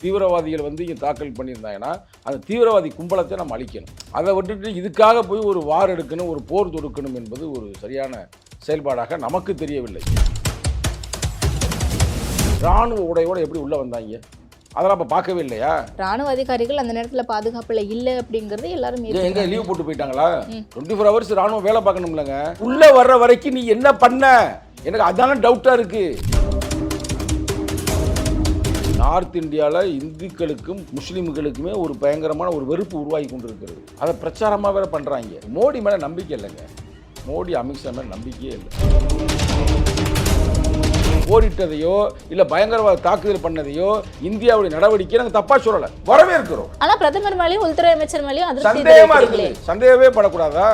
தீவிரவாதிகள் வந்து இங்கே தாக்கல் பண்ணியிருந்தாங்கன்னா அந்த தீவிரவாதி கும்பலத்தை நம்ம அழிக்கணும். அதை விட்டுட்டு இதுக்காக போய் ஒரு வார் எடுக்கணும், ஒரு போர் தொடுக்கணும் என்பது ஒரு சரியான செயல்பாடாக நமக்கு தெரியவில்லை. இராணுவ உடையோடு எப்படி உள்ளே வந்தாங்க, அதெல்லாம் இப்போ பார்க்கவே இல்லையா? ராணுவ அதிகாரிகள் அந்த நேரத்தில் பாதுகாப்புல இல்லை அப்படிங்கிறது எல்லாரும் எங்க லீவ் போட்டு போயிட்டாங்களா? 24 ஹவர்ஸ் ராணுவம் வேலை பார்க்கணும்லங்க. உள்ளே வர்ற வரைக்கும் நீ என்ன பண்ண, எனக்கு அதான டவுட்டாக இருக்கு. நார்த் இந்தியாவில் இந்துக்களுக்கும் முஸ்லீம்களுக்குமே ஒரு பயங்கரமான ஒரு வெறுப்பு உருவாகி கொண்டு இருக்கிறது. அதை பிரச்சாரமாக வேற பண்ணுறாங்க. மோடி மேலே நம்பிக்கை இல்லைங்க. மோடி அமித்ஷா மேலே நம்பிக்கையே இல்லை. போரிட்டதையோ இல்லை பயங்கரவாத தாக்குதல் பண்ணதையோ இந்தியாவுடைய நடவடிக்கை நாங்கள் தப்பாக சொல்லலை, வரவேற்கிறோம். ஆனால் பிரதமர் மேலேயும் உள்துறை அமைச்சர் மேலேயும் சந்தேகமாக இருக்குது. சந்தேகமே படக்கூடாதா?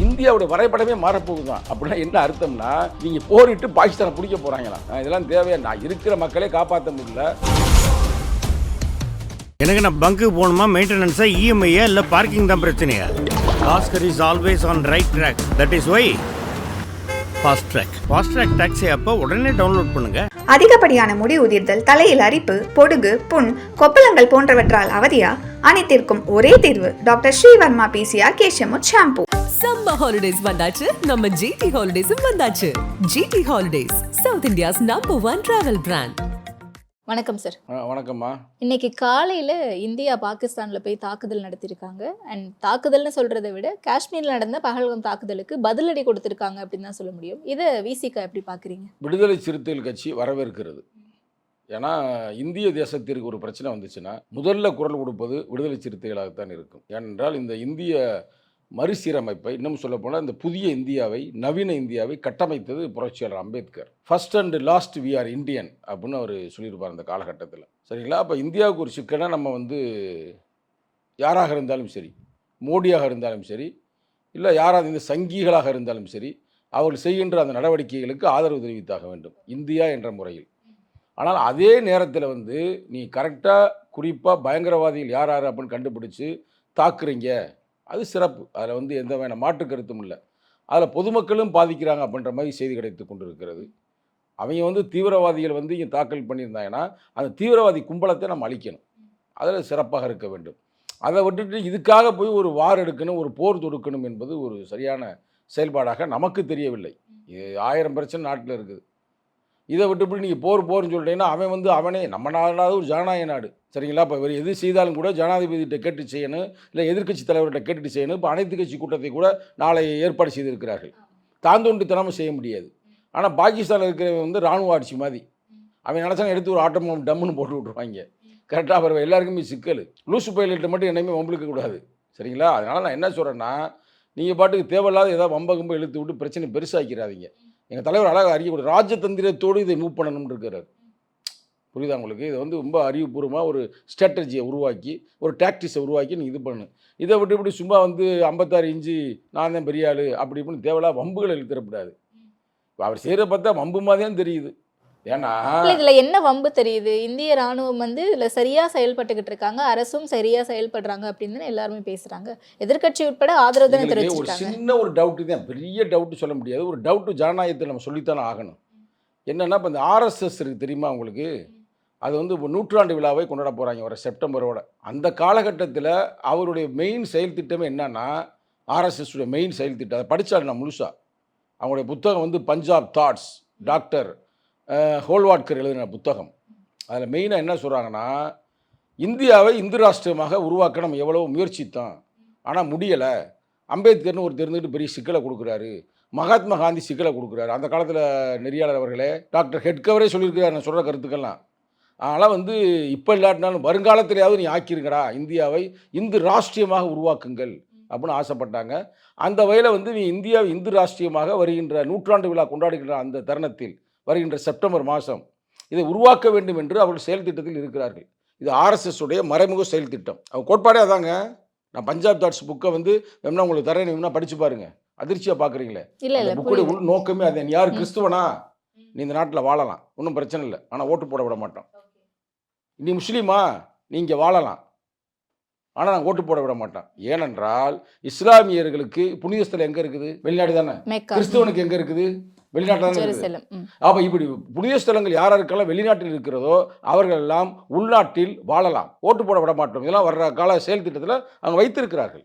இந்தியாவுடைய வரைபடமே மாறப்போகுதுதான். அப்படின்னா என்ன அர்த்தம்னா, நீங்க போரிட்டு பாகிஸ்தானை பிடிக்க போறாங்களா? இதெல்லாம் தேவையா? நான் இருக்கிற மக்களே காப்பாற்ற முடியல. எனக்கு நான் பங்கு போகணுமா, மெயின்டெனன்ஸா, இஎம்ஐயா இல்லை பார்க்கிங் தான் பிரச்சனையா? Bhaskar is always on right track. That is why fast track. Fast track taxi அப்போ உடனே டவுன்லோட் பண்ணுங்க. அதிகப்படியான முடி உதிர்தல், தலையில் அரிப்பு, பொடுகு, புண், கொப்பளங்கள் போன்றவற்றால் அவதியா? அனைத்திற்கும் ஒரே தீர்வு டாக்டர் ஸ்ரீவர்மா பிசிஆர் கேஷியமுத் ஷாம்பு. சம்மர் ஹாலிடேஸ் வந்தாச்சு, நம்ம ஜிடி ஹாலிடேஸும் வந்தாச்சு. GT holidays, south India's number 1 travel brand. வணக்கம் சார். வணக்கம்மா. இன்னைக்கு காலையில் இந்தியா பாகிஸ்தானில் போய் தாக்குதல் நடத்தியிருக்காங்க. அண்ட் தாக்குதல்னு சொல்கிறத விட காஷ்மீரில் நடந்த பஹல்காம் தாக்குதலுக்கு பதிலடி கொடுத்துருக்காங்க அப்படின்னு தான் சொல்ல முடியும். இதை விசிகா எப்படி பார்க்குறீங்க? விடுதலை சிறுத்தைகள் கட்சி வரவேற்கிறது. ஏன்னா இந்திய தேசத்திற்கு ஒரு பிரச்சனை வந்துச்சுன்னா முதல்ல குரல் கொடுப்பது விடுதலை சிறுத்தைகளாகத்தான் இருக்கும். ஏனென்றால் இந்த இந்திய மறுசீரமைப்பை, இன்னும் சொல்லப்போனால் இந்த புதிய இந்தியாவை, நவீன இந்தியாவை கட்டமைத்தது புரட்சியாளர் Ambedkar. First and last we are Indian அப்படின்னு அவர் சொல்லியிருப்பார் அந்த காலகட்டத்தில். சரிங்களா? அப்போ இந்தியாவுக்கு ஒரு சிக்கனை நம்ம வந்து யாராக இருந்தாலும் சரி, மோடியாக இருந்தாலும் சரி, இல்லை யாராவது இந்த சங்கிகளாக இருந்தாலும் சரி, அவர்கள் செய்கின்ற அந்த நடவடிக்கைகளுக்கு ஆதரவு தெரிவித்தாக வேண்டும் இந்தியா என்ற முறையில். ஆனால் அதே நேரத்தில் வந்து நீ கரெக்டாக குறிப்பாக பயங்கரவாதிகள் யார் யார் அப்படின்னு கண்டுபிடிச்சி தாக்குறீங்க, அது சிறப்பு. அதில் வந்து எந்த வேணா மாற்று கருத்தும் இல்லை. அதில் பொதுமக்களும் பாதிக்கிறாங்க அப்படின்ற மாதிரி செய்தி கிடைத்து கொண்டு இருக்கிறது. அவங்க வந்து தீவிரவாதிகள் வந்து இங்கே தாக்கல் பண்ணியிருந்தாங்கன்னா அந்த தீவிரவாதி கும்பலத்தை நம்ம அழிக்கணும், அதில் சிறப்பாக இருக்க வேண்டும். அதை விட்டுட்டு இதுக்காக போய் ஒரு வார் எடுக்கணும், ஒரு போர் தொடுக்கணும் என்பது ஒரு சரியான செயல்பாடாக நமக்கு தெரியவில்லை. இது 1000 பிரச்சனை நாட்டில் இருக்குது. இதை விட்டுப்படி நீங்கள் போர்னு சொல்லிட்டீங்கன்னா அவன் வந்து அவனே, நம்ம நாடாவது ஒரு ஜனநாயக நாடு. சரிங்களா? இப்போ வேறு எது செய்தாலும் கூட ஜனாதிபதிகிட்ட கேட்டு செய்யணும், இல்லை எதிர்க்கட்சி தலைவர்கிட்ட கேட்டுட்டு செய்யணும். இப்போ அனைத்து கட்சி கூட்டத்தை கூட நாளை ஏற்பாடு செய்திருக்கிறார்கள். தாந்தோன்றித்தனமும் செய்ய முடியாது. ஆனால் பாகிஸ்தானில் இருக்கிறவங்க வந்து இராணுவ ஆட்சி மாதிரி அவன் நினச்சாங்க எடுத்து ஒரு ஆட்டம் டம்முன்னு போட்டு விட்ருவாங்க. கரெக்டாக அப்புறம் எல்லாருக்குமே சிக்கல். லூசு பைலட்டை மட்டும் என்னையுமே வம்பளுக்க கூடாது. சரிங்களா? அதனால் நான் என்ன சொல்கிறேன்னா, நீங்கள் பாட்டுக்கு தேவையில்லாத ஏதாவது வம்பகம்ப இழுத்து விட்டு பிரச்சனை பெருசாக்கிறாதீங்க. எங்கள் தலைவர் அழகாக அறியக்கூடிய ராஜதந்திரத்தோடு இதை மூவ் பண்ணணும்னு இருக்கிறார். புரியுதா உங்களுக்கு? இதை வந்து ரொம்ப அறிவுபூர்வமாக ஒரு ஸ்ட்ராட்டஜியை உருவாக்கி, ஒரு டாக்டிக்ஸை உருவாக்கி நீங்கள் இது பண்ணணும். இதை விட்டு இப்படி சும்மா வந்து 56 இன்ச்சு நான் தான் பெரிய ஆள் அப்படி இப்படின்னு தேவையில்லா வம்புகளை இழுத்துடக்கூடாது. அவர் செய்கிற பார்த்தா வம்பு மாதிரியும் தெரியுது. ஏன்னா இதுல என்ன வம்பு தெரியுது? இந்திய ராணுவம் வந்து இதுல சரியா செயல்பட்டுக்கிட்டு இருக்காங்க, அரசும் சரியா செயல்படுறாங்க அப்படின்னு எல்லாருமே பேசுறாங்க. எதிர்கட்சி உட்பட ஆதரவு தான் தெரிவிச்சிருக்காங்க. ஒரு சின்ன ஒரு டவுட்டு தான், பெரிய டவுட்டு சொல்ல முடியாது. ஒரு டவுட்டு ஜனநாயகத்தை நம்ம சொல்லித்தானே ஆகணும். என்னென்னா, இப்போ இந்த ஆர்எஸ்எஸ் இருக்குது தெரியுமா உங்களுக்கு? அது வந்து இப்போ 100ஆண்டு விழாவை கொண்டாட போகிறாங்க வர செப்டம்பரோட. அந்த காலகட்டத்தில் அவருடைய மெயின் செயல் திட்டமே என்னன்னா, ஆர்எஸ்எஸ்ஸுடைய மெயின் செயல் திட்டம் அதை படித்தாள் நான் முழுசாக. அவங்களுடைய புத்தகம் வந்து பஞ்சாப் தாட்ஸ், டாக்டர் ஹோல்வாட்கர் எழுதின புத்தகம். அதில் மெயினாக என்ன சொல்கிறாங்கன்னா, இந்தியாவை இந்து ராஷ்டிரமாக உருவாக்க நம்ம எவ்வளோ முயற்சித்தோம், ஆனால் முடியலை. அம்பேத்கர்னு ஒரு தெரிஞ்சுக்கிட்டு பெரிய சிக்கலை கொடுக்குறாரு. மகாத்மா காந்தி சிக்கலை கொடுக்குறாரு. அந்த காலத்தில் நெறியாளர் அவர்களே, டாக்டர் ஹெட்கவரே சொல்லியிருக்கிறார் நான் சொல்கிற கருத்துக்கெல்லாம். அதனால் வந்து இப்போ இல்லாட்டினாலும் வருங்காலத்திலேயாவது நீ ஆக்கிருங்கடா, இந்தியாவை இந்து ராஷ்டிரியமாக உருவாக்குங்கள் அப்படின்னு ஆசைப்பட்டாங்க. அந்த வகையில் வந்து நீ இந்தியாவை இந்து ராஷ்டிரியமாக வருகின்ற 100ஆண்டு விழா கொண்டாடுகின்ற அந்த தருணத்தில் வருகின்ற செப்டம்பர் மாதம் இதை உருவாக்க வேண்டும் என்று அவர்கள் செயல் திட்டத்தில் இருக்கிறார்கள். இது ஆர்எஸ்எஸ் உடைய மறைமுக செயல் திட்டம். அவங்க கோட்பாடே அதாங்க. நான் பஞ்சாப் தாட்ஸ் புக்கை வந்து வேணும்னா உங்களுக்கு தரேன், வேணும்னா படித்து பாருங்கள். அதிர்ச்சியாக பார்க்குறீங்களே, புக்குடைய உள் நோக்கமே அது. நீ யார் கிறிஸ்துவனா, நீ இந்த நாட்டில் வாழலாம், ஒன்றும் பிரச்சனை இல்லை, ஆனால் ஓட்டு போட விட மாட்டோம். நீ முஸ்லீமா, நீ இங்கே வாழலாம், ஆனால் நாங்கள் ஓட்டு போட விட மாட்டோம். ஏனென்றால் இஸ்லாமியர்களுக்கு புனித ஸ்தலம் எங்கே இருக்குது? வெளிநாடு தானே. கிறிஸ்துவனுக்கு எங்கே இருக்குது? வெளிநாட்டில் தான் இருக்குது. ஜெருசலம். அப்போ இப்படி புனித ஸ்தலங்கள் யாருக்கெல்லாம் வெளிநாட்டில் இருக்கிறதோ அவர்கள் எல்லாம் உள்நாட்டில் வாழலாம், ஓட்டு போட விட மாட்டோம், இதெல்லாம் வர்ற கால செயல் திட்டத்தில் அவங்க வைத்திருக்கிறார்கள்.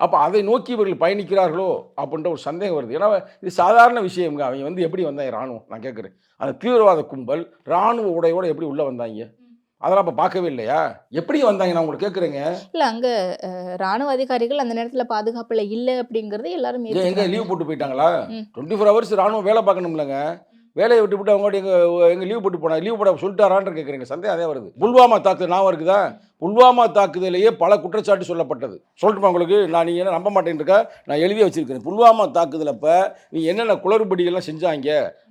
அப்போ அதை நோக்கி இவர்கள் பயணிக்கிறார்களோ அப்படின்ற ஒரு சந்தேகம் வருது. ஏன்னா இது சாதாரண விஷயம்ங்க. அவங்க வந்து எப்படி வந்தாங்க இராணுவம், நான் கேட்குறேன். அந்த தீவிரவாத கும்பல் இராணுவ உடையோடு எப்படி உள்ளே வந்தாங்க, அதெல்லாம் அப்போ பார்க்கவே இல்லையா? எப்படி வந்தாங்க நான் உங்களுக்கு கேட்குறேங்க. இல்லை, அங்கே ராணுவ அதிகாரிகள் அந்த நேரத்தில் பாதுகாப்பில் இல்லை அப்படிங்கிறது எல்லாரும் எங்கே லீவ் போட்டு போயிட்டாங்களா? 24 ஹவர்ஸ் ராணுவம் வேலை பார்க்கணும்லங்க. வேலையை விட்டு அவங்க எங்கள் லீவ் போட்டு போனாங்க, லீவ் போட சொல்லிட்டாரான்னு கேட்குறீங்க. சந்தேகம் அதே வருது. புல்வாமா தாக்குதல் ஞாபகம் இருக்குதா? புல்வாமா தாக்குதலையே பல குற்றச்சாட்டு சொல்லப்பட்டது. சொல்லட்டுமா உங்களுக்கு? நீங்கள் என்ன நம்ப மாட்டேன்ருக்கா, நான் எழுதி வச்சிருக்கிறேன். புல்வாமா தாக்குதலப்போ நீங்கள் என்னென்ன குளறுபடிகள்லாம் செஞ்சாங்க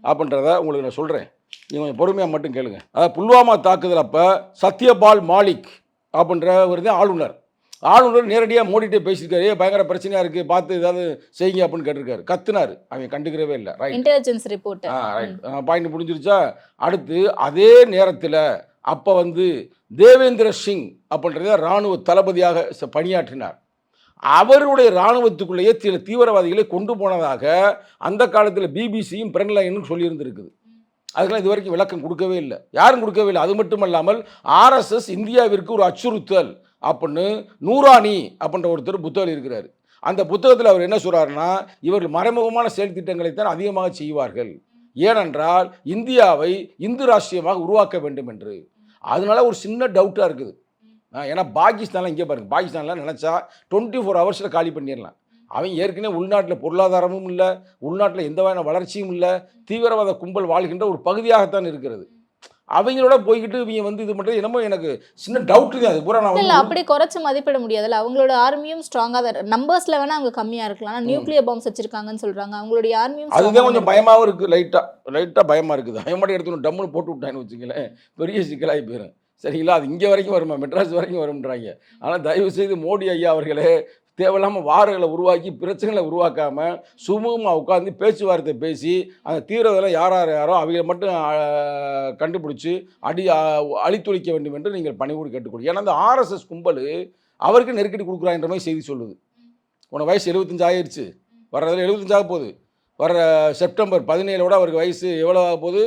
அப்படின்றத உங்களுக்கு நான் சொல்கிறேன். நீங்கள் கொஞ்சம் பொறுமையாக மட்டும் கேளுங்க. அதாவது புல்வாமா தாக்குதலப்போ சத்யபால் மாலிக் அப்படின்றவர் தான் ஆளுநர் நேரடியாக மோடிட்டே பேசியிருக்காரு. பயங்கர பிரச்சனையாக இருக்குது, பார்த்து ஏதாவது செய்யுங்க அப்படின்னு கேட்டிருக்காரு. கத்துனாரு, அவங்க கண்டுக்கிறவே இல்லை. Right, intelligence report. Right, point முடிஞ்சிருச்சா? அடுத்து அதே நேரத்தில் அப்போ வந்து தேவேந்திர சிங் அப்படின்றத இராணுவ தளபதியாக பணியாற்றினார். அவருடைய இராணுவத்துக்குள்ளேயே சில தீவிரவாதிகளை கொண்டு போனதாக அந்த காலத்தில் பிபிசியும் பிரன்லைனும் சொல்லியிருந்துருக்குது. அதுக்கெல்லாம் இது வரைக்கும் விளக்கம் கொடுக்கவே இல்லை, யாரும் கொடுக்கவே இல்லை. அது மட்டும் இல்லாமல் ஆர்எஸ்எஸ் இந்தியாவிற்கு ஒரு அச்சுறுத்தல் அப்படின்னு நூரானி அப்படின்ற ஒருத்தர் புத்தகம் இருக்கிறார். அந்த புத்தகத்தில் அவர் என்ன சொல்கிறாருன்னா, இவர்கள் மறைமுகமான செயல் திட்டங்களைத்தான் அதிகமாக செய்வார்கள், ஏனென்றால் இந்தியாவை இந்து ராஷ்டிரியமாக உருவாக்க வேண்டும் என்று. அதனால ஒரு சின்ன டவுட்டாக இருக்குது. ஏன்னா பாகிஸ்தான்லாம் இங்கே பாருங்கள், பாகிஸ்தான்லாம் நினச்சா 24 ஹவர்ஸில் காலி பண்ணிடலாம். அவன் ஏற்கனவே உள்நாட்டில் பொருளாதாரமும் இல்லை, உள்நாட்டில் எந்த வகையான வளர்ச்சியும் இல்லை, தீவிரவாத கும்பல் வாழ்கின்ற ஒரு பகுதியாகத்தான் இருக்கிறது. அவங்களோட போய்கிட்டு இவங்க வந்து இது பண்ணுறது என்னமோ எனக்கு சின்ன டவுட்டு தான். அது பூரா நான் இல்லை, அப்படி குறைச்சி மதிப்பிட முடியாதுல்ல. அவங்களோட ஆர்மியும் ஸ்ட்ராங்காக தான், நம்பர்ஸில் வேணால் அவங்க கம்மியாக இருக்கலாம், ஆனால் நியூக்ளியர் பாம்ஸ் வச்சிருக்காங்கன்னு சொல்கிறாங்க. அவங்களுடைய ஆர்மியும் அதுதான் கொஞ்சம் பயமாகவும் இருக்குது, லைட்டாக பயமாக இருக்குது. அவன் மட்டும் எடுத்து டம்முன்னு போட்டு விட்டான்னு வச்சுங்களேன், பெரிய சிக்கலாகி போயிடும். சரிங்களா? அது இங்கே வரைக்கும் வருமா, மெட்ராஸ் வரைக்கும் வரும்ன்றாங்க. ஆனால் தயவுசெய்து மோடி ஐயா அவர்களே தேவையில்லாமல் வார்களை உருவாக்கி பிரச்சனைகளை உருவாக்காமல் சுமூகமாக உட்காந்து பேச்சுவார்த்தை பேசி அந்த தீவிரவாதம் யாரோ அவங்களை மட்டும் கண்டுபிடிச்சி அழித்தொழிக்க வேண்டும் என்று நீங்கள் பணிவோடு கேட்டுக்கொள்ளுங்க. ஏன்னா அந்த ஆர்எஸ்எஸ் கும்பல் அவருக்கு நெருக்கடி கொடுக்குறான்ற மாதிரி செய்தி சொல்லுது. உனக்கு வயசு 75 ஆகிடுச்சு, வர்றதில் 75 ஆக போகுது. வர்ற செப்டம்பர் 17 அவருக்கு வயசு எவ்வளோ ஆக போகுது?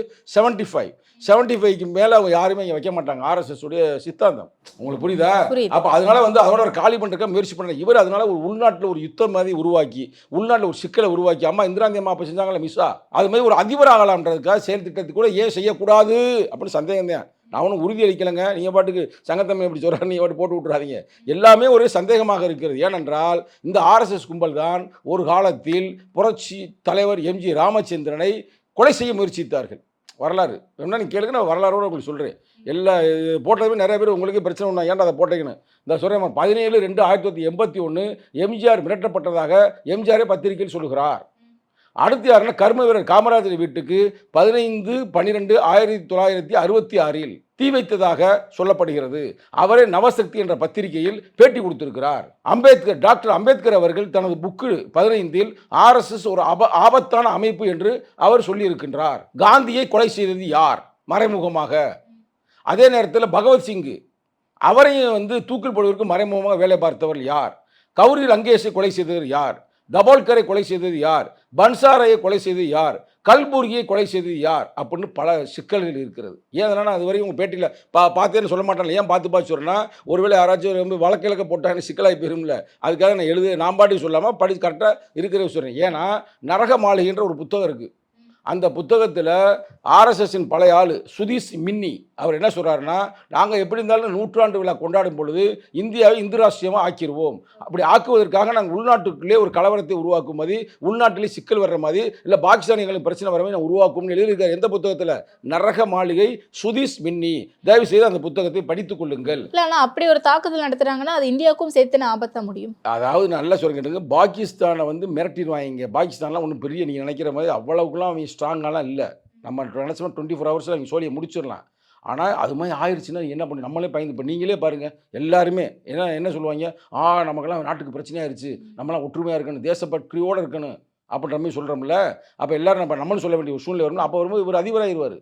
75க்கு மேலே அவங்க யாருமே இங்கே வைக்க மாட்டாங்க. ஆர்எஸ்எஸ் உடைய சித்தாந்தம் உங்களுக்கு புரியுதா? அப்போ அதனால வந்து அதோட ஒரு காலி பண்ணுறதுக்கு முயற்சி பண்ணுறாங்க. இவர் அதனால ஒரு உள்நாட்டில் ஒரு யுத்தம் மாதிரி உருவாக்கி, உள்நாட்டில் ஒரு சிக்கலை உருவாக்கி, அம்மா இந்திராந்தி அம்மா அப்போ செஞ்சாங்களே மிஸ்ஸா, அது மாதிரி ஒரு அதிபர் ஆகலாம்ன்றதுக்காக செயல் திட்டத்துக்கு கூட ஏன் செய்யக்கூடாது அப்படின்னு சந்தேகம் தான். நான் ஒன்றும் உறுதி அளிக்கலைங்க, நீங்கள் பாட்டுக்கு சங்கத்தம்மை எப்படி சொல்கிறாங்க, நீங்கள் பாட்டு போட்டு விட்றாதீங்க. எல்லாமே ஒரே சந்தேகமாக இருக்கிறது. ஏனென்றால் இந்த ஆர்எஸ்எஸ் கும்பல் தான் ஒரு காலத்தில் புரட்சி தலைவர் எம்ஜி ராமச்சந்திரனை கொலை செய்ய முயற்சித்தார்கள். வரலாறு என்ன நீங்கள் கேளுங்க, நான் வரலாறோடு உங்களுக்கு சொல்கிறேன். எல்லா போட்டதுமே நிறைய பேர் உங்களுக்கு பிரச்சனை ஒன்றா ஏன்டா அதை போட்டீங்கன்னு இந்த சொல்கிறேன். 17/2/1981 எம்ஜிஆர் மிரட்டப்பட்டதாக எம்ஜிஆரே பத்திரிகையில் சொல்லுகிறார். அடுத்து யாருன்னா கர்ம வீரர் காமராஜர் வீட்டுக்கு 15/12/1966 தீ வைத்ததாக சொல்லப்படுகிறது. அவரே நவசக்தி என்ற பத்திரிகையில் பேட்டி கொடுத்திருக்கிறார். டாக்டர் அம்பேத்கர் அவர்கள் தனது புக்கு 15 ஆர்எஸ்எஸ் ஒரு ஆபத்தான அமைப்பு என்று அவர் சொல்லியிருக்கின்றார். காந்தியை கொலை செய்தது யார்? மறைமுகமாக. அதே நேரத்தில் பகவத்சிங் அவரையும் வந்து தூக்கில் போடுவதற்கு மறைமுகமாக வேலை பார்த்தவர் யார்? கௌரி லங்கேஷை கொலை செய்தவர் யார்? தபோல்கரை கொலை செய்தது யார்? பன்சாரையை கொலை செய்தது யார்? கல்புர்கியை கொலை செய்தது யார்? அப்படின்னு பல சிக்கல்கள் இருக்கிறது. ஏன்னா அது வரைக்கும் உங்கள் பேட்டியில் பார்த்தேன்னு சொல்ல மாட்டாங்க. ஏன் பார்த்து சொல்கிறேன்னா, ஒருவேளை யாராச்சும் ரொம்ப வழக்கிழக்க போட்டாங்கன்னு சிக்கலாகி போயிரும்ல, அதுக்காக நான் பாட்டி சொல்லாமல் கரெக்டாக இருக்கிறத சொல்கிறேன். ஏன்னா நரக மாளிகைன்ற ஒரு புத்தகம் இருக்குது. அந்த புத்தகத்தில் ஆர்எஸ்எஸ்ஸின் பழைய ஆள் சுதீஷ் மின்னி அவர் என்ன சொல்கிறாருன்னா, நாங்கள் எப்படி இருந்தாலும் 100ஆண்டு விழா கொண்டாடும் பொழுது இந்தியாவை இந்து ராஷ்டிரியமாக ஆக்கிடுவோம். அப்படி ஆக்குவதற்காக நாங்கள் உள்நாட்டுக்குள்ளே ஒரு கலவரத்தை உருவாக்கும் மாதிரி, உள்நாட்டிலே சிக்கல் வர்ற மாதிரி, இல்லை பாகிஸ்தானிகளுக்கு பிரச்சனை வர மாதிரி நான் உருவாக்கும்னு எழுதியிருக்காரு. எந்த புத்தகத்தில்? நரக மாளிகை, சுதீஷ் மின்னி. தயவு செய்து அந்த புத்தகத்தை படித்துக் கொள்ளுங்கள். இல்லை, ஆனால் அப்படி ஒரு தாக்குதல் நடத்துகிறாங்கன்னா அது இந்தியாவுக்கும் சேர்த்து ஆபத்தாக முடியும். அதாவது நல்லா சொல்லிக்கிட்டு பாகிஸ்தானை வந்து மிரட்டிடுவாங்க. பாகிஸ்தான்லாம் ஒன்றும் பெரிய நீங்கள் நினைக்கிற மாதிரி அவ்வளவுக்குலாம் அவங்க ஸ்ட்ராங்காலாம் இல்லை. நம்ம நினச்சோம் 24 ஹவர்ஸில் அவங்க சோழியை முடிச்சிடலாம். ஆனால் அது மாதிரி ஆயிடுச்சுன்னா என்ன பண்ணி நம்மளே பயந்து. இப்போ நீங்களே பாருங்கள், எல்லாருமே என்ன சொல்லுவாங்க, நமக்கெல்லாம் நாட்டுக்கு பிரச்சனையாயிருச்சு, நம்மளாம் ஒற்றுமையாக இருக்கணும், தேசப்பற்றியோடு இருக்கணும் அப்படின்ற மாதிரி சொல்கிறோம்ல. அப்போ எல்லோரும் நம்மளும் சொல்ல வேண்டிய ஒரு சூழ்நிலை வரணும். அப்போ வரும்போது இவர் அதிபராகிடுவார்.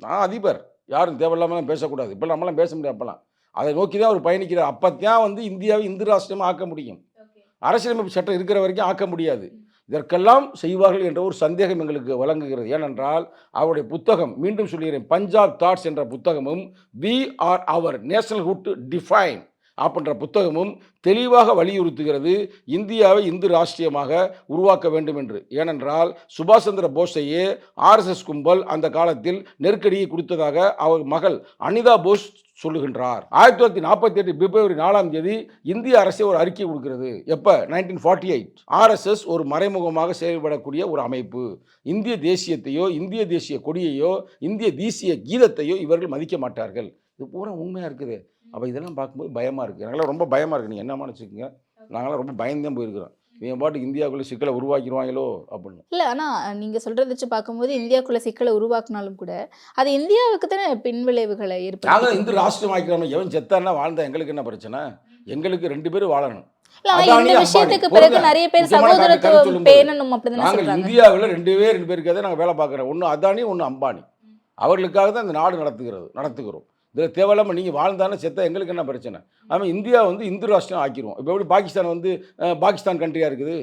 நான் அதிபர், யாரும் தேவையில்லாமல் பேசக்கூடாது. இப்போ நம்மளாம் பேச முடியாது. அப்போலாம் அதை நோக்கி தான் அவர் பயணிக்கிறார். அப்போ தான் வந்து இந்தியாவை இந்து ராஷ்டிரமாக ஆக்க முடியும். அரசியலமைப்பு சட்டம் இருக்கிற வரைக்கும் ஆக்க முடியாது. இதற்கெல்லாம் செய்வார்கள் என்ற ஒரு சந்தேகம் எங்களுக்கு வழங்குகிறது. ஏனென்றால் அவருடைய புத்தகம், மீண்டும் சொல்கிறேன், பஞ்சாப் தாட்ஸ் என்ற புத்தகமும் வி ஆர் அவர் நேஷனல்ஹுட் டிஃபைன் அப்படின்ற புத்தகமும் தெளிவாக வலியுறுத்துகிறது இந்தியாவை இந்து ராஷ்டிரியமாக உருவாக்க வேண்டும் என்று. ஏனென்றால் சுபாஷ் சந்திர போஸையே ஆர்எஸ்எஸ் கும்பல் அந்த காலத்தில் நெருக்கடியை கொடுத்ததாக அவர் மகள் அனிதா போஸ் சொல்லுகின்றார். 1948 பிப்ரவரி 4 இந்திய அரசே ஒரு அறிக்கை கொடுக்கிறது. எப்போ? 1948. ஆர்எஸ்எஸ் ஒரு மறைமுகமாக செயல்படக்கூடிய ஒரு அமைப்பு. இந்திய தேசியத்தையோ இந்திய தேசிய கொடியையோ இந்திய தேசிய கீதத்தையோ இவர்கள் மதிக்க மாட்டார்கள். இது பூரா உண்மையாக இருக்குது. அப்போ இதெல்லாம் பார்க்கும்போது பயமாக இருக்குது. எனக்கெல்லாம் ரொம்ப பயமாக இருக்குது. நீங்கள் என்ன நினச்சிக்கோங்க, நாங்களாம் ரொம்ப பயந்துதான் போயிருக்கிறோம். இவன் பாட்டுக்கு இந்தியாவுக்குள்ளே சிக்கலை உருவாக்கிடுவாங்களோ அப்படின்னு. இல்லை, ஆனால் நீங்கள் சொல்கிறத வச்சு பார்க்கும்போது இந்தியாவுக்குள்ளே சிக்கலை உருவாக்குனாலும் கூட அது இந்தியாவுக்கு தானே பின்விளைவுகளை நாங்கள் ஏற்படுத்தும். இந்து ராஷ்டிரம் ஆக்கிறோம். எவன் செத்தான்னா வாழ்ந்தா எங்களுக்கு என்ன பிரச்சனை? எங்களுக்கு 2 பேரும் வாழணும். இல்ல, ஆனா அதானி, இந்த அம்பானி. விஷயத்துக்கு பிறகு பொறுங்க. நிறைய பேர் முக்கியமான கருத்து சகோதரத்துவம் சொல்லும்போது, பேணணும் அப்படிதானே நாங்கள் சொல்றாங்க. இந்தியாவில் 2 பேருக்காக நாங்கள் வேலை பார்க்குறோம். ஒன்று அதானி, ஒன்று அம்பானி. அவர்களுக்காக தான் இந்த நாடு நடத்துகிறோம். இதில் தேவையில்லாமல் நீங்கள் வாழ்ந்தானே செத்தா எங்களுக்கு என்ன பிரச்சனை? ஆமாம், இந்தியா வந்து இந்து ராஷ்டிரம் ஆக்கிடுவோம். இப்போ எப்படி பாகிஸ்தான் வந்து பாகிஸ்தான் கண்ட்ரியாக இருக்குது,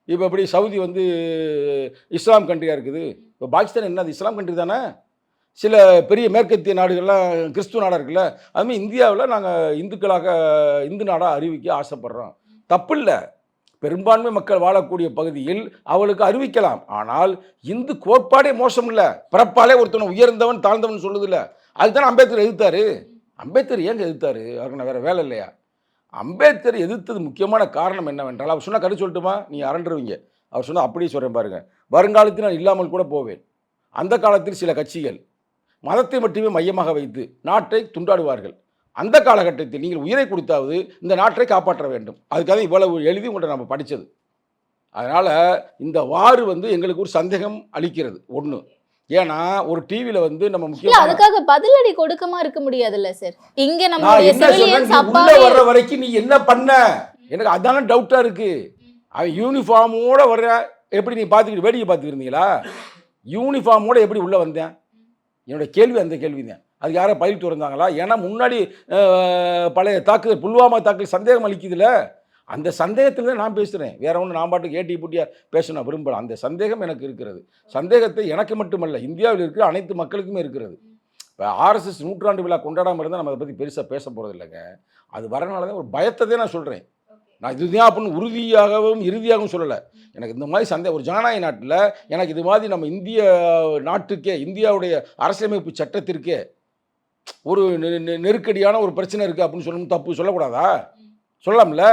இப்போ எப்படி சவுதி வந்து இஸ்லாம் கண்ட்ரியாக இருக்குது. இப்போ பாகிஸ்தான் என்னது? இஸ்லாம் கண்ட்ரி தானே. சில பெரிய மேற்கத்திய நாடுகள்லாம் கிறிஸ்துவ நாடாக இருக்குல்ல, அதுமாதிரி இந்தியாவில் நாங்கள் இந்து நாடாக அறிவிக்க ஆசைப்படுறோம். தப்பு இல்லை. பெரும்பான்மை மக்கள் வாழக்கூடிய பகுதியில் அவளுக்கு அறிவிக்கலாம். ஆனால் இந்து கோட்பாடே மோசம் இல்லை. பிறப்பாலே ஒருத்தனை உயர்ந்தவன் தாழ்ந்தவன் சொல்லுது இல்லை. அதுதானே அம்பேத்கர் எதிர்த்தாரு. அம்பேத்கர் ஏங்க எதிர்த்தாரு? அவருக்கு வேறு வேலை இல்லையா? அம்பேத்கர் எதிர்த்தது முக்கியமான காரணம் என்னவென்றால், அவர் சொன்னால் கருத்து சொல்லட்டுமா? நீங்கள் அரண்டுருவீங்க. அவர் சொன்னால் அப்படியே சொல்கிறேன் பாருங்கள். வருங்காலத்தில் நான் இல்லாமல் கூட போவேன். அந்த காலத்தில் சில கட்சிகள் மதத்தை மட்டுமே மையமாக வைத்து நாட்டை துண்டாடுவார்கள். அந்த காலகட்டத்தில் நீங்கள் உயிரை கொடுத்தாவது இந்த நாட்டை காப்பாற்ற வேண்டும். அதுக்காக இவ்வளவு எழுதி உங்கள்கிட்ட நம்ம படித்தது. அதனால் இந்த வார் வந்து எங்களுக்கு ஒரு சந்தேகம் அளிக்கிறது. ஒன்று, ஏன்னா ஒரு டிவியில் வந்து நம்ம இல்ல, முக்கியமாக அதுக்காக பதிலடி கொடுக்கமா இருக்க முடியாதுல்ல சார். இங்க நான் நம்மளுடைய என்ன சொல்றேன், சிவிலியன்ஸ் நீ அப்பா உள்ள வர்ற வரைக்கும் நீ என்ன பண்ண? எனக்கு அதான டவுட்டா இருக்கு. அவன் யூனிஃபார்மோட வர்ற, எப்படி நீ பார்த்துக்கிட்டு வேடிக்கை பார்த்துக்கிருந்தீங்களா? யூனிஃபார்மோட எப்படி உள்ள வந்தேன்? என்னோட கேள்வி அந்த கேள்வி தான். அதுக்கு யாரும் பயிர் திறந்தாங்களா? ஏன்னா முன்னாடி பழைய தாக்குதல், புல்வாமா தாக்குதல் சந்தேகம் அளிக்குதுல, அந்த சந்தேகத்தில் தான் நான் பேசுகிறேன். வேற ஒன்று நான் பாட்டுக்கு ஏட்டி பூட்டியாக பேசணும் விரும்பல. அந்த சந்தேகம் எனக்கு இருக்கிறது. சந்தேகத்தை எனக்கு மட்டுமல்ல, இந்தியாவில் இருக்கிற அனைத்து மக்களுக்குமே இருக்கிறது. இப்போ ஆர்எஸ்எஸ் 100ஆண்டு விழா கொண்டாடாமல் இருந்தால் நம்ம அதை பற்றி பெருசாக பேச போகிறது இல்லைங்க. அது வரனால தான் ஒரு பயத்தை நான் சொல்கிறேன். நான் இதுதான் அப்படின்னு உறுதியாகவும் இறுதியாகவும் சொல்லலை. எனக்கு இந்த மாதிரி ஒரு ஜனநாயக நாட்டில் எனக்கு இது மாதிரி நம்ம இந்திய நாட்டுக்கே, இந்தியாவுடைய அரசியலமைப்பு சட்டத்திற்கே ஒரு நெருக்கடியான ஒரு பிரச்சனை இருக்குது அப்படின்னு சொல்லணும். தப்பு சொல்லக்கூடாதா? சொல்லலாம்ல.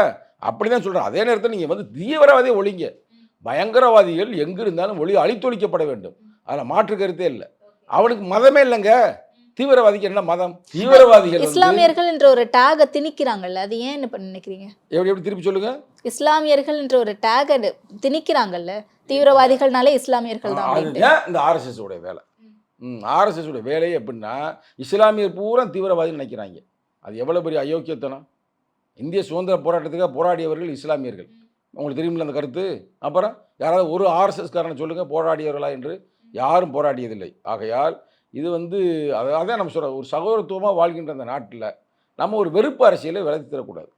அப்படி தான் சொல்கிறேன். அதே நேரத்தில் நீங்கள் வந்து தீவிரவாதியை ஒழிங்க. பயங்கரவாதிகள் எங்கே இருந்தாலும் அழித்தொழிக்கப்பட வேண்டும். அதில் மாற்று கருத்தே இல்லை. அவனுக்கு மதமே இல்லைங்க. தீவிரவாதிக்கு என்ன மதம்? தீவிரவாதிகள் இஸ்லாமியர்கள் என்ற ஒரு டேக திணிக்கிறாங்கல்ல, அது ஏன் நினைக்கிறீங்க? எப்படி திருப்பி சொல்லுங்க. இஸ்லாமியர்கள் என்ற ஒரு டேக திணிக்கிறாங்கல்ல, தீவிரவாதிகள்னாலே இஸ்லாமியர்கள் தான். அதுதான் இந்த ஆர்எஸ்எஸ் உடைய வேலை. ஆர்எஸ்எஸ் உடைய வேலையே எப்படின்னா, இஸ்லாமியர் பூரா தீவிரவாதி நினைக்கிறாங்க. அது எவ்வளோ பெரிய அயோக்கியத்தனம். இந்திய சுதந்திர போராட்டத்துக்காக போராடியவர்கள் இஸ்லாமியர்கள். உங்களுக்கு தெரியுமில்ல அந்த கருத்து? அப்புறம் யாராவது ஒரு ஆர்எஸ்எஸ்காரனை சொல்லுங்கள் போராடியவர்களா என்று. யாரும் போராடியதில்லை. ஆகையால் இது வந்து அதான் நம்ம சொல்கிறோம், ஒரு சகோதரத்துவமாக வாழ்கின்ற அந்த நாட்டில் நம்ம ஒரு வெறுப்பு அரசியலை விளக்கி தரக்கூடாது.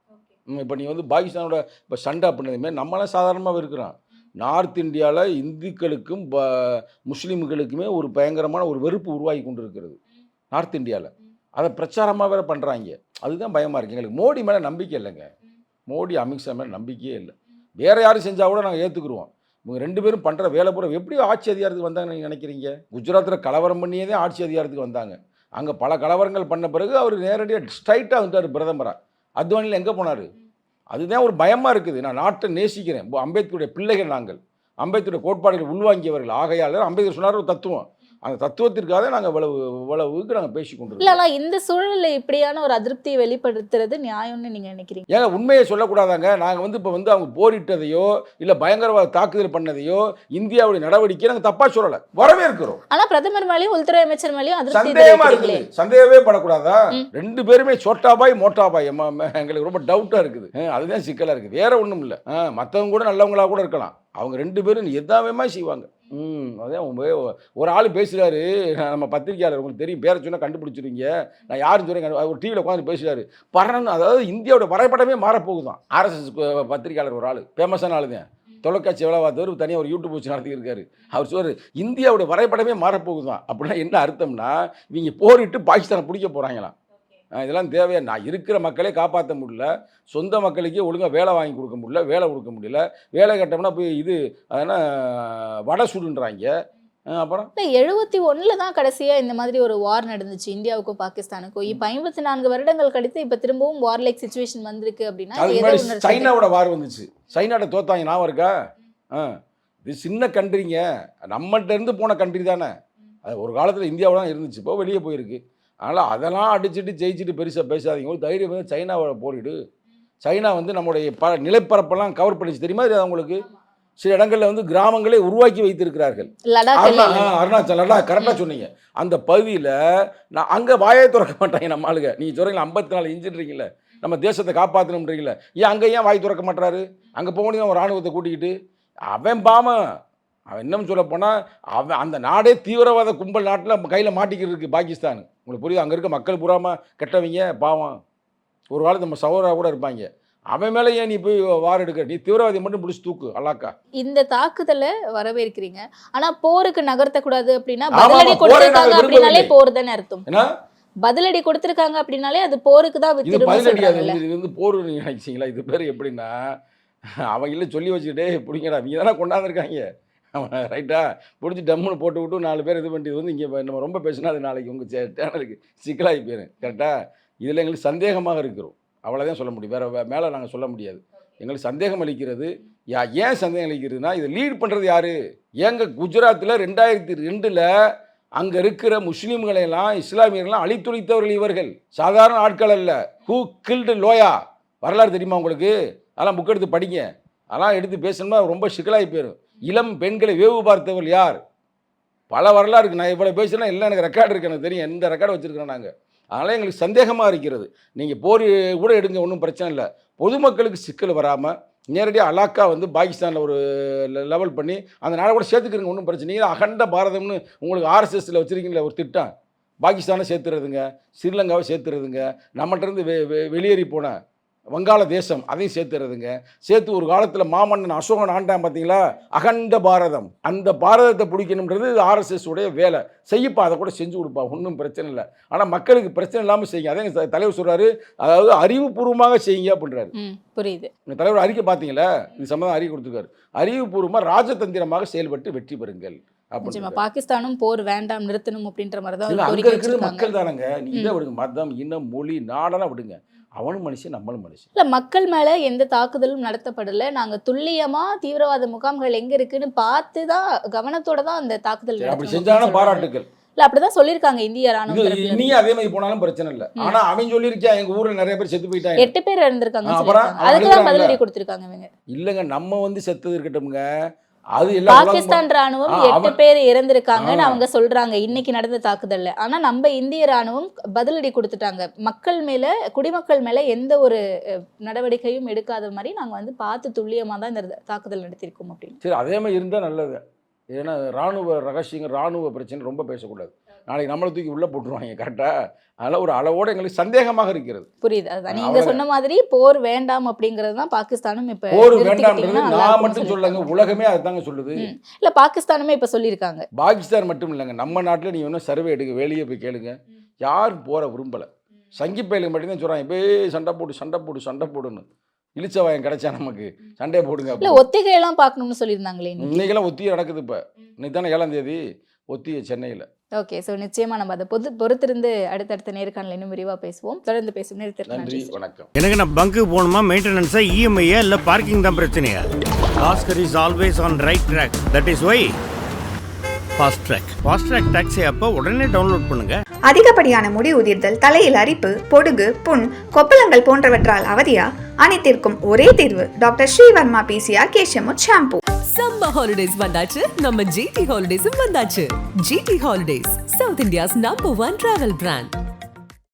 இப்போ நீ வந்து பாகிஸ்தானோட இப்போ சண்டை அப்படின்னதுமே நம்மளாம் சாதாரணமாக இருக்கிறோம். நார்த் இந்தியாவில் இந்துக்களுக்கும் முஸ்லீம்களுக்குமே ஒரு பயங்கரமான ஒரு வெறுப்பு உருவாகி கொண்டு இருக்கிறது நார்த் இந்தியாவில். அதை பிரச்சாரமாக வேறு பண்ணுறாங்க. அதுதான் பயமாக இருக்குது எங்களுக்கு. மோடி மேலே நம்பிக்கை இல்லைங்க. மோடி, அமித்ஷா மேலே நம்பிக்கையே இல்லை. வேறு யாரும் செஞ்சால் கூட நாங்கள் ஏற்றுக்குருவோம். இவங்க 2 பேரும் பண்ணுற வேலை பூரா எப்படி ஆட்சி அதிகாரத்துக்கு வந்தாங்கன்னு நீங்கள் நினைக்கிறீங்க? குஜராத்தில் கலவரம் பண்ணியே தான் ஆட்சி அதிகாரத்துக்கு வந்தாங்க. அங்கே பல கலவரங்கள் பண்ண பிறகு அவர் நேரடியாக ஸ்ட்ரைட்டாக வந்துட்டார் பிரதமராக. அத்வானியில் எங்கே போனார்? அதுதான் ஒரு பயமாக இருக்குது. நான் நாட்டை நேசிக்கிறேன். அம்பேத்கருடைய பிள்ளைகள் நாங்கள். அம்பேத்கருடைய கோட்பாடுகள் உள்வாங்கியவர்கள். ஆகையால் அம்பேத்கர் சொன்னார் ஒரு தத்துவம். அந்த தத்துவத்திற்காக நாங்கள் இவ்வளவுக்கு நாங்கள் பேசி கொண்டு இல்லை, ஆனால் இந்த சூழலில் இப்படியான ஒரு அதிருப்தியை வெளிப்படுத்துறது நியாயம்னு நீங்கள் நினைக்கிறீங்க? ஏங்க உண்மையை சொல்லக்கூடாதாங்க? நாங்கள் வந்து இப்போ வந்து அவங்க போரிட்டதையோ இல்லை பயங்கரவாத தாக்குதல் பண்ணதையோ இந்தியாவுடைய நடவடிக்கையை நாங்கள் தப்பாக சொல்லலை, வரவேற்கிறோம். ஆனால் பிரதமர் மேலேயும் உள்துறை அமைச்சர் மேலேயும் சந்தேகமாக இருக்குது. சந்தேகமே படக்கூடாதா? 2 பேருமே சோட்டாபாய் மோட்டாபாய். எங்களுக்கு ரொம்ப டவுட்டாக இருக்குது. அதுதான் சிக்கலாக இருக்குது. வேற ஒன்றும் இல்லை. மற்றவங்க கூட நல்லவங்களாக கூட இருக்கலாம். அவங்க 2 பேரும் எதாவே செய்வாங்க. அதான் ஒரு ஆள் பேசுகிறாரு, நம்ம பத்திரிகையாளர், உங்களுக்கு தெரியும், பேரை சொன்னால் கண்டுபிடிச்சிருவீங்க. நான் யாரும் சொல்கிறேன், ஒரு டிவியில் உட்காந்து பேசுகிறாரு. அதாவது இந்தியாவோட வரைபடமே மாறப்போகுதான். ஆர்எஸ்எஸ் பத்திரிகையாளர் ஒரு ஆள், ஃபேமஸான ஆள் தான். தொலைக்காட்சி வேலை பார்த்தவர் தனியாக ஒரு யூடியூப் வச்சு நடத்தியிருக்காரு. அவர் சொல்றாரு இந்தியாவுடைய வரைபடமே மாறப்போகுதான். அப்படின்னா என்ன அர்த்தம்னா இவங்க போரிட்டு பாகிஸ்தானை பிடிக்க போகிறாங்களாம். இதெல்லாம் தேவையா? நான் இருக்கிற மக்களே காப்பாற்ற முடியல, சொந்த மக்களுக்கே ஒழுங்காக வேலை வாங்கி கொடுக்க முடியல, வேலை கொடுக்க முடியல, வேலை கட்டம்னா போய் இது அதனால் வடை சுடுன்றாங்க. அப்புறம் 71 தான் கடைசியா இந்த மாதிரி ஒரு வார் நடந்துச்சு இந்தியாவுக்கும் பாகிஸ்தானுக்கும். இப்ப 54 வருடங்கள் கழித்து இப்ப திரும்பவும் வார் லைக் சிச்சுவேஷன் வந்திருக்கு அப்படின்னா அதுக்கு ஏதோ முன்னாடி ஒண்ணு சைனாவோட வார் வந்துச்சு. சைனாட்ட தோத்தாங்க, ஞாபகம் இருக்கா? இது சின்ன கண்ட்ரிங்க, நம்மகிட்ட இருந்து போன கண்ட்ரி தானே. அது ஒரு காலத்தில் இந்தியாவோட தான் இருந்துச்சு, இப்போ வெளியே போயிருக்கு. அதனால் அதெல்லாம் அடிச்சுட்டு ஜெயிச்சுட்டு பெருசாக பேசாதீங்க. ஒரு தைரியம் வந்து சைனாவோட போரிடு. சைனா வந்து நம்முடைய நிலப்பரப்பெல்லாம் கவர் பண்ணிச்சு, தெரியுமா? இது அவங்களுக்கு சில இடங்களில் வந்து கிராமங்களே உருவாக்கி வைத்திருக்கிறார்கள். அருணாச்சல், லடாக், கரெக்டாக சொன்னீங்க. அந்த பகுதியில் நான் அங்கே வாயை திறக்க மாட்டாங்க நம்ம ஆளுங்க. நீங்கள் சொல்கிறீங்களா 54 இன்ச்சுன்றீங்களே, நம்ம தேசத்தை காப்பாற்றணுன்றீங்களே, ஏன் அங்கே ஏன் வாய் திறக்க மாட்டாரு? அங்கே போக முடியும், இராணுவத்தை கூட்டிக்கிட்டு. அவன் பாமன். அவன் இன்னும் சொல்ல போனால் அவன் அந்த நாடே தீவிரவாத கும்பல் நாட்டில் கையில் மாட்டிக்கிட்டு இருக்கு பாகிஸ்தான். உங்களுக்கு புரியுது? அங்கே இருக்க மக்கள் புறாமல் கெட்டவங்க பாவம். ஒரு காலத்து நம்ம சகோதரா கூட இருப்பாங்க. அவன் மேலே ஏன் நீ போய் வார் எடுக்க? நீ தீவிரவாதி மட்டும் பிடிச்சி தூக்கு அல்லாக்கா. இந்த தாக்குதலை வரவேற்கிறீங்க, ஆனா போருக்கு நகர்த்தக்கூடாது அப்படின்னா பதிலடி கொடுத்திருக்காங்க அப்படின்னாலே போர் தானே அர்த்தம். ஏன்னா பதிலடி கொடுத்திருக்காங்க அப்படின்னாலே அது போருக்கு தான் இது பதிலடி. இது வந்து போர் நீங்க நினைச்சீங்களா? இது பேர் எப்படின்னா அவங்கள சொல்லி வச்சுக்கிட்டே பிடிங்கடா, நீங்க தானே கொண்டாந்துருக்காங்க அவன், ரைட்டா? பிடிச்சி டம்முன்னு போட்டு விட்டு 4 பேர் இது பண்ணிட்டு வந்து இங்கே நம்ம ரொம்ப பேசினா அது நாளைக்கு உங்கள் சேனலுக்கு சிக்கலாகி போயிடும். கரெக்டாக? இதில் எங்களுக்கு சந்தேகமாக இருக்கிறோம், அவ்வளோதான் சொல்ல முடியும். வேறு மேலே நாங்கள் சொல்ல முடியாது. எங்களுக்கு சந்தேகம் அளிக்கிறது. ஏன் சந்தேகம் அளிக்கிறதுனா இதை லீட் பண்ணுறது யார்? எங்கள் குஜராத்தில் 2002 அங்கே இருக்கிற முஸ்லீம்களையெல்லாம் இஸ்லாமியர்கள்லாம் அழித்துளித்தவர்கள் இவர்கள். சாதாரண ஆட்கள் அல்ல. ஹூ கில்டு லோயா வரலாறு தெரியுமா உங்களுக்கு? அதெல்லாம் புக் எடுத்து படிங்க. அதெல்லாம் எடுத்து பேசணும்னா ரொம்ப சிக்கலாகி போயிடும். இளம் பெண்களை வேவு பார்த்தவர்கள் யார்? பல வரலாறு இருக்குது. நான் இவ்வளோ பேசுனா எல்லாம் எனக்கு ரெக்கார்டு இருக்குது, எனக்கு தெரியும். எந்த ரெக்கார்டு வச்சுருக்கோம் நாங்கள். அதனால் எங்களுக்கு சந்தேகமாக இருக்கிறது. நீங்கள் போர் கூட எடுங்க, ஒன்றும் பிரச்சனை இல்லை. பொதுமக்களுக்கு சிக்கல் வராமல் நேரடியாக அலாக்கா வந்து பாகிஸ்தானில் ஒரு லெவல் பண்ணி அந்த நாளை கூட சேர்த்துக்கிறங்க, ஒன்றும் பிரச்சனை இல்லை. அகண்ட பாரதம்னு உங்களுக்கு ஆர்எஸ்எஸில் வச்சுருக்கீங்களா ஒரு திட்டம்? பாகிஸ்தானை சேர்த்துறதுங்க, ஸ்ரீலங்காவை சேர்த்துறதுங்க, நம்மகிட்ட இருந்து வெளியேறி போன வங்காளதேசம் அதையும் சேர்த்துறதுங்க. சேர்த்து ஒரு காலத்தில் மாமன்னன் அசோகன் ஆண்டான் பார்த்தீங்களா, அகண்ட பாரதம். அந்த பாரதத்தை பிடிக்கணுன்றது ஆர்எஸ்எஸ் உடைய வேலை. செய்யப்பா, அதை கூட செஞ்சு கொடுப்பா, ஒன்றும் பிரச்சனை இல்லை. ஆனால் மக்களுக்கு பிரச்சனை இல்லாமல் செய்யுங்க. அதே தலைவர் சொல்கிறாரு, அதாவது அறிவுபூர்வமாக செய்யுங்க அப்படின்றாரு. புரியுது. தலைவர் அறிக்கை பார்த்தீங்களா? இது சம்பந்தம் அறிக்கை கொடுத்துருக்காரு. அறிவுபூர்வமாக ராஜதந்திரமாக செயல்பட்டு வெற்றி பெறுங்கள். பாகிஸ்தானும் போர் வேண்டாம் நிறுத்தணும் அப்படின்ற மாதிரி தான் அங்கே இருக்கிற மக்கள் தானங்க. நீங்க விடுங்க, மதம் இனம் மொழி நாடெல்லாம் விடுங்க, அவனும் மனுஷன் நம்மளும் மனுஷன். இல்லை, மக்கள் மேலே எந்த தாக்குதலும் நடத்தப்படலை. நாங்கள் துல்லியமாக தீவிரவாத முகாம்கள் எங்கே இருக்குன்னு பார்த்து தான் கவனத்தோட தான் அந்த தாக்குதல் அப்படி செஞ்சாங்கன்னா பாராட்டுகள். இல்லை, அப்படிதான் சொல்லியிருக்காங்க இந்திய ராணுவம். இனியும் அதே மாதிரி போனாலும் பிரச்சனை இல்லை. ஆனா அவன் சொல்லியிருக்கா எங்க ஊர்ல நிறைய பேர் செத்து போயிட்டாங்க, 8 பேர் இறந்திருக்காங்க. அதுக்குதான் பதிலடி கொடுத்திருக்காங்க இவங்க. இல்லைங்க, நம்ம வந்து செத்தது இருக்கட்டும்ங்க. அது பாகிஸ்தான் ராணுவம் 8 பேர் இறந்திருக்காங்கன்னு அவங்க சொல்றாங்க இன்னைக்கு நடந்த தாக்குதல்ல. ஆனா நம்ம இந்திய ராணுவம் பதிலடி கொடுத்துட்டாங்க. மக்கள் மேல, குடிமக்கள் மேல எந்த ஒரு நடவடிக்கையும் எடுக்காத மாதிரி நாங்க வந்து பார்த்து துல்லியமா தான் இந்த தாக்குதல் நடத்திருக்கோம் அப்படின்னு. சரி, அதே மாதிரி இருந்தா நல்லது. ஏன்னா ராணுவ ரகசியங்கள், ராணுவ பிரச்சனை ரொம்ப பேசக்கூடாது. நாளைக்கு நம்மளை தூக்கி உள்ள போட்டுருவாங்க. கரெக்டா? அதனால ஒரு அளவோட எங்களுக்கு சந்தேகமாக இருக்கிறது. புரியுது. அதுதான் நீங்க சொன்ன மாதிரி போர் வேண்டாம் அப்படிங்கிறது தான் பாகிஸ்தானும் இப்ப போர் வேண்டாம்ன்றது நான் மட்டும் சொல்லுங்க, உலகமே அதுதாங்க சொல்லுது. இல்ல, பாகிஸ்தானுமே இப்ப சொல்லியிருக்காங்க. பாகிஸ்தான் மட்டும் இல்லைங்க, நம்ம நாட்டில் நீங்க ஒன்றும் சர்வே எடுக்க, வெளியே போய் கேளுங்க, யாரும் போற விரும்பலை. சங்கி பயிலுங்க மட்டும்தான் சொல்றாங்க, போய் சண்டை போடு சண்டை போடு சண்டை போடுன்னு. இழிச்சவாயம் கிடைச்சா நமக்கு சண்டையை போடுங்க. இல்ல, ஒத்திகையெல்லாம் பார்க்கணும்னு சொல்லியிருந்தாங்களே. இன்னைக்கெல்லாம் ஒத்திகை நடக்குது. இப்போ இன்னைக்கு தானே 7ஆம் தேதி ஒத்திகை சென்னையில். ஓகே, ஸோ நிச்சயமா நம்ம அதை பொறுத்திருந்து அடுத்தடுத்த நேர்காணல் இன்னும் விரிவாக பேசுவோம். தொடர்ந்து பேசும் நேரத்திற்கு நன்றி, வணக்கம். எனக்கு நான் பங்கு போகணுமா, மெயின்டெனன்ஸா, இஎம்ஐயா, இல்லை பார்க்கிங் தான் பிரச்சனையா? Oscar is always on right track. That is why fast track. Fast track taxi அப்போ உடனே டவுன்லோட் பண்ணுங்க. அதிகப்படியான முடி உதிர்தல், தலையில் அரிப்பு, பொடுகு, புண், கொப்பளங்கள் போன்றவற்றால் அவதியா? அனைத்திற்கும் ஒரே தீர்வு டாக்டர் ஸ்ரீவர்மா பிசிஆர் கேஷியமுத் ஷாம்பு. சம்மர் ஹாலிடேஸ் வந்தாச்சு, நம்ம ஜிடி ஹாலிடேஸும் வந்தாச்சு. GT holidays, south India's number 1 travel brand.